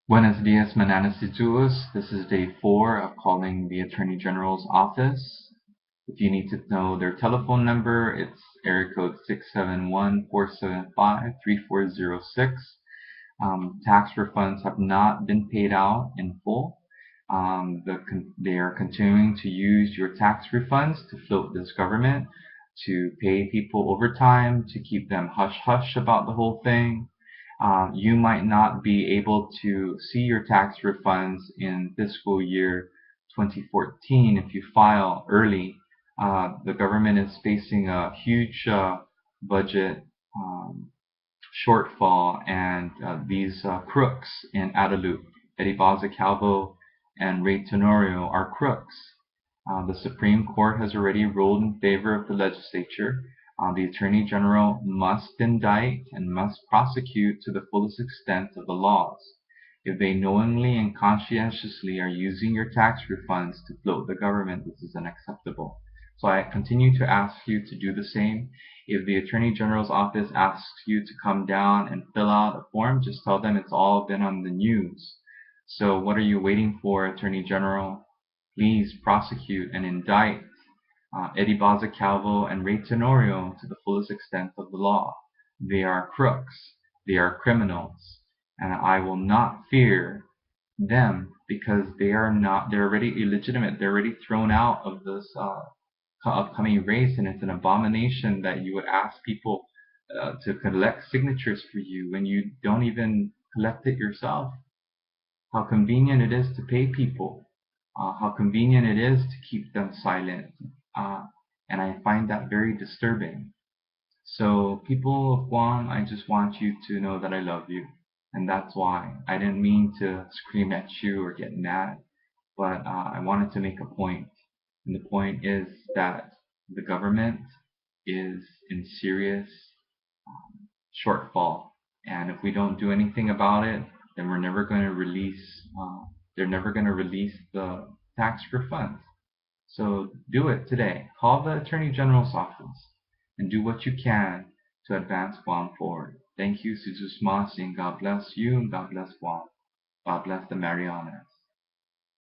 Buenos dias, mananasitus. This is day 4 of calling the Attorney General's office. If you need to know their telephone number, it's area code 671-475-3406. Tax refunds have not been paid out in full. They are continuing to use your tax refunds to float this government, to pay people overtime, to keep them hush hush about the whole thing. You might not be able to see your tax refunds in fiscal year 2014 if you file early. The government is facing a huge budget shortfall, and these crooks in Adelup, Edibaza Calvo, and Ray Tenorio are crooks. The Supreme Court has already ruled in favor of the legislature. The Attorney General must indict and must prosecute to the fullest extent of the laws. If they knowingly and conscientiously are using your tax refunds to float the government, this is unacceptable. So I continue to ask you to do the same. If the Attorney General's office asks you to come down and fill out a form, just tell them it's all been on the news. So what are you waiting for, Attorney General? Please prosecute and indict Eddie Baza Calvo and Ray Tenorio to the fullest extent of the law. They are crooks. They are criminals. And I will not fear them because they're already illegitimate. They're already thrown out of this upcoming race, and it's an abomination that you would ask people to collect signatures for you when you don't even collect it yourself. How convenient it is to pay people, how convenient it is to keep them silent. Uh, and I find that very disturbing. So, people of Guam, I just want you to know that I love you. And that's why I didn't mean to scream at you or get mad, but I wanted to make a point. And the point is that the government is in serious shortfall. And if we don't do anything about it, then we're never going to release, they're never going to release the tax refunds. So do it today. Call the Attorney General's office and do what you can to advance Guam forward. Thank you, Suzus Mas, and God bless you and God bless Guam. God bless the Marianas.